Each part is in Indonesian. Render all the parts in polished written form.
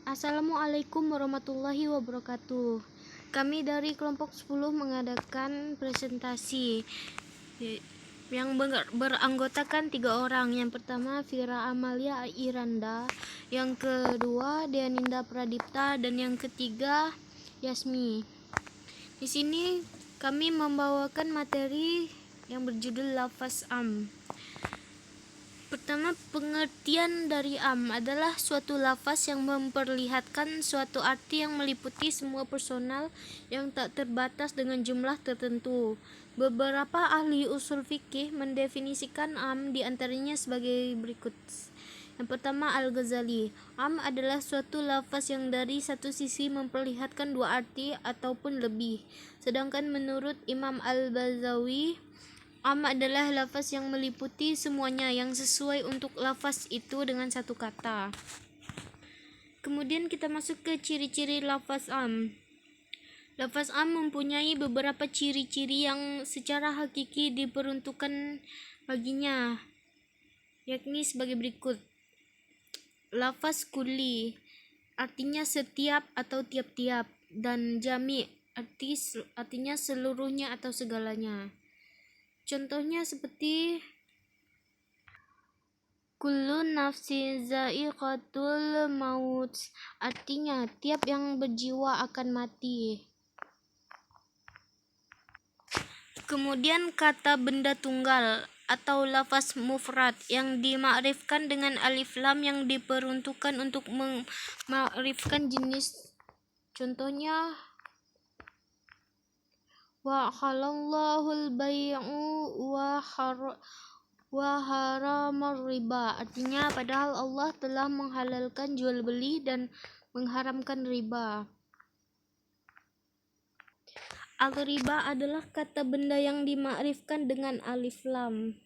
Assalamualaikum warahmatullahi wabarakatuh. Kami dari kelompok 10 mengadakan presentasi yang beranggotakan 3 orang. Yang pertama Vira Amalia Iranda, yang kedua Deaninda Pradipta, dan yang ketiga Yasmi. Di sini kami membawakan materi yang berjudul lafaz am. Pertama, pengertian dari am adalah suatu lafaz yang memperlihatkan suatu arti yang meliputi semua personal yang tak terbatas dengan jumlah tertentu. Beberapa ahli usul fikih mendefinisikan am di antaranya sebagai berikut. Yang pertama, Al-Ghazali. Am adalah suatu lafaz yang dari satu sisi memperlihatkan dua arti ataupun lebih. Sedangkan menurut Imam Al-Bazawi, am adalah lafaz yang meliputi semuanya yang sesuai untuk lafaz itu dengan satu kata. Kemudian kita masuk ke ciri-ciri lafaz am. Lafaz am mempunyai beberapa ciri-ciri yang secara hakiki diperuntukkan baginya, yakni sebagai berikut. Lafaz kulli artinya setiap atau tiap-tiap, dan jami artinya seluruhnya atau segalanya. Contohnya seperti kullu nafsin za'iqatul maut, artinya tiap yang berjiwa akan mati. Kemudian kata benda tunggal atau lafaz mufrad yang dimakrifkan dengan alif lam yang diperuntukkan untuk memakrifkan jenis. Contohnya wa halallahul bai'u wa haramar riba, artinya padahal Allah telah menghalalkan jual beli dan mengharamkan riba. Al-riba adalah kata benda yang dimakrifkan dengan alif lam.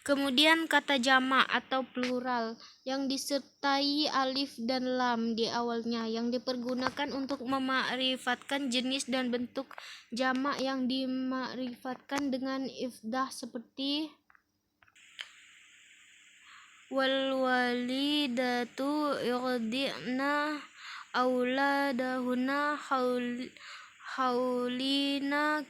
Kemudian kata jamak atau plural yang disertai alif dan lam di awalnya yang dipergunakan untuk memakrifatkan jenis dan bentuk jamak yang dimakrifatkan dengan ifdah seperti wal walidatu yurdi'na auladahunna haulina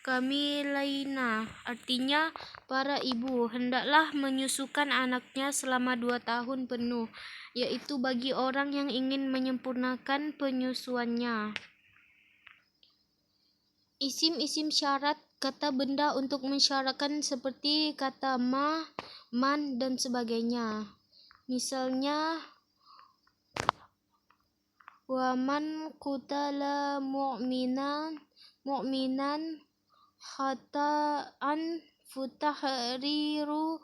kamilaina, artinya para ibu hendaklah menyusukan anaknya selama 2 tahun penuh, yaitu bagi orang yang ingin menyempurnakan penyusuannya. Isim-isim syarat kata benda untuk mensyaratkan seperti kata ma, man, dan sebagainya. Misalnya wa man qutala mu'minan khata'an futahriru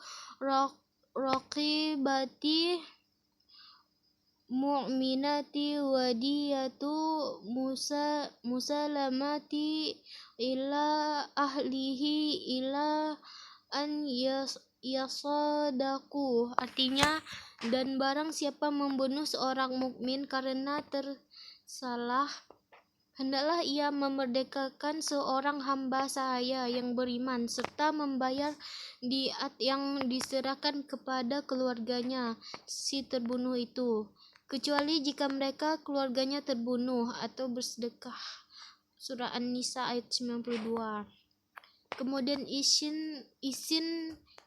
raqibati mu'minati wadiyatu musalamati ila ahlihi ila an yasadaku, artinya dan barang siapa membunuh seorang mukmin karena tersalah, hendaklah ia memerdekakan seorang hamba sahaya yang beriman serta membayar diat yang diserahkan kepada keluarganya si terbunuh itu, kecuali jika mereka keluarganya terbunuh atau bersedekah. Surah An-Nisa ayat 92. Kemudian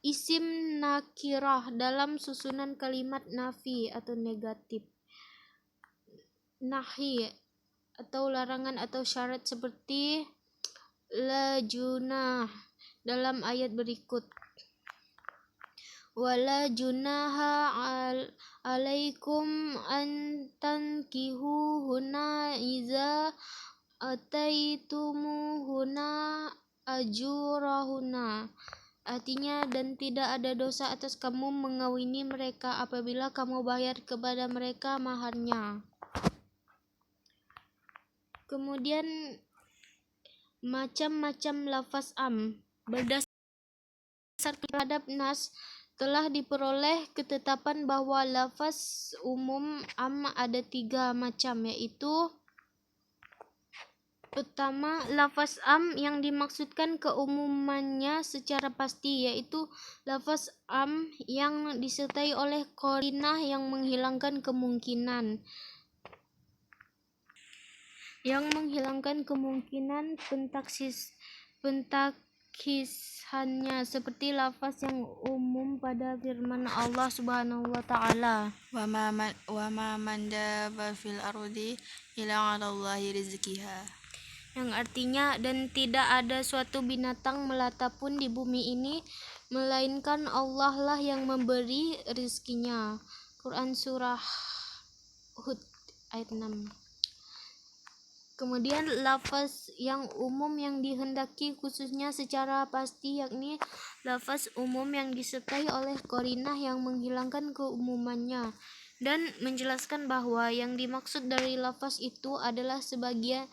isim nakirah dalam susunan kalimat nafi atau negatif. Nahi atau larangan atau syarat seperti la junah dalam ayat berikut. Wala junaha alaikum an tankihu huna iza ataitumuhuna ajurahuna, artinya dan tidak ada dosa atas kamu mengawini mereka apabila kamu bayar kepada mereka maharnya. Kemudian macam-macam lafaz am. Berdasar terhadap nas telah diperoleh ketetapan bahwa lafaz umum am ada 3 macam, yaitu Pertama, lafaz am yang dimaksudkan keumumannya secara pasti, yaitu lafaz am yang disertai oleh qarinah yang menghilangkan kemungkinan pentakhisannya, seperti lafaz yang umum pada firman Allah Subhanahu wa taala. Wa ma man dabba fil ardi illa 'ala Allahi rizqiha. Yang artinya, dan tidak ada suatu binatang melata pun di bumi ini melainkan Allah lah yang memberi rizkinya. Quran surah Hud ayat 6. Kemudian lafaz yang umum yang dihendaki khususnya secara pasti, yakni lafaz umum yang disertai oleh qarinah yang menghilangkan keumumannya, dan menjelaskan bahwa yang dimaksud dari lafaz itu adalah sebagian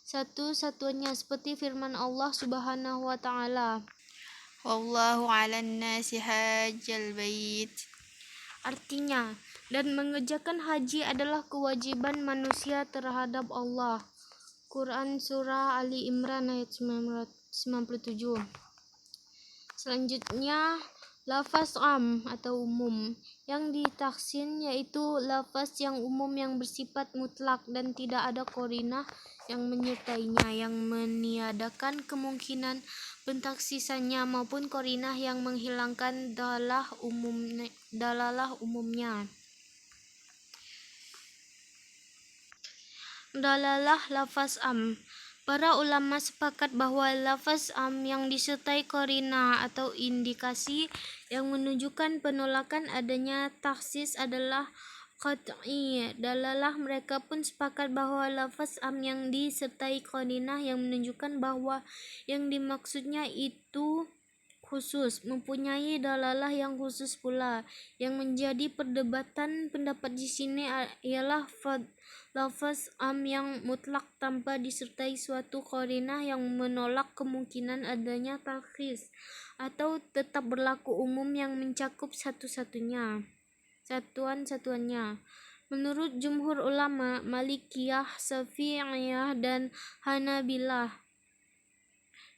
satu-satunya, seperti firman Allah Subhanahu wa taala. Wallahu 'alan nasi hajjal bait. Artinya, dan mengerjakan haji adalah kewajiban manusia terhadap Allah. Quran surah Ali Imran ayat 97. Selanjutnya, lafaz am atau umum yang ditaksin yaitu lafaz yang umum yang bersifat mutlak dan tidak ada qarinah yang menyertainya yang meniadakan kemungkinan pentaksisannya maupun qarinah yang menghilangkan dalalah umumnya. Dalalah lafaz am. Para ulama sepakat bahwa lafaz am yang disertai qarinah atau indikasi yang menunjukkan penolakan adanya taksis adalah qat'i. Dalalah mereka pun sepakat bahwa lafaz am yang disertai qarinah yang menunjukkan bahwa yang dimaksudnya itu khusus mempunyai dalalah yang khusus pula. Yang menjadi perdebatan pendapat di sini ialah lafaz am yang mutlak tanpa disertai suatu qarinah yang menolak kemungkinan adanya takhsis, atau tetap berlaku umum yang mencakup satuannya. Menurut jumhur ulama Malikiyah, Syafi'iyah, dan Hanabilah,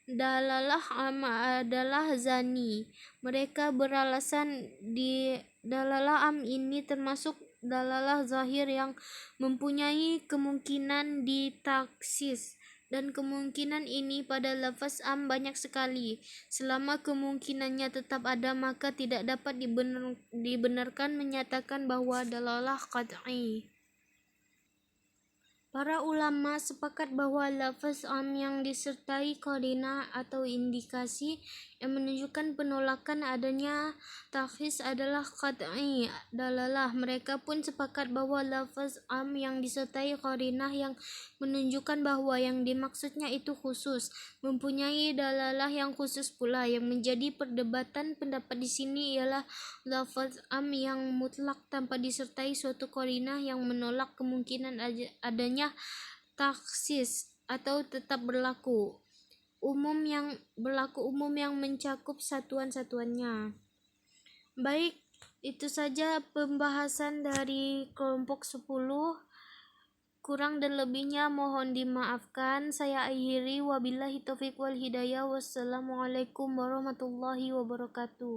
dalalah am adalah zani. Mereka beralasan di dalalah am ini termasuk dalalah zahir yang mempunyai kemungkinan ditaksis, dan kemungkinan ini pada lafaz am banyak sekali. Selama kemungkinannya tetap ada, maka tidak dapat dibenarkan menyatakan bahwa dalalah qat'i. Para ulama sepakat bahwa lafaz am yang disertai qarinah atau indikasi yang menunjukkan penolakan adanya takhsis adalah qat'i dalalah. Mereka pun sepakat bahwa lafaz am yang disertai qarinah yang menunjukkan bahwa yang dimaksudnya itu khusus mempunyai dalalah yang khusus pula. Yang menjadi perdebatan pendapat di sini ialah lafaz am yang mutlak tanpa disertai suatu qarinah yang menolak kemungkinan adanya taksis, atau tetap berlaku umum yang mencakup satuannya. Baik, itu saja pembahasan dari kelompok 10. Kurang dan lebihnya mohon dimaafkan. Saya akhiri, wabillahi taufiq wal hidayah. Wassalamualaikum warahmatullahi wabarakatuh.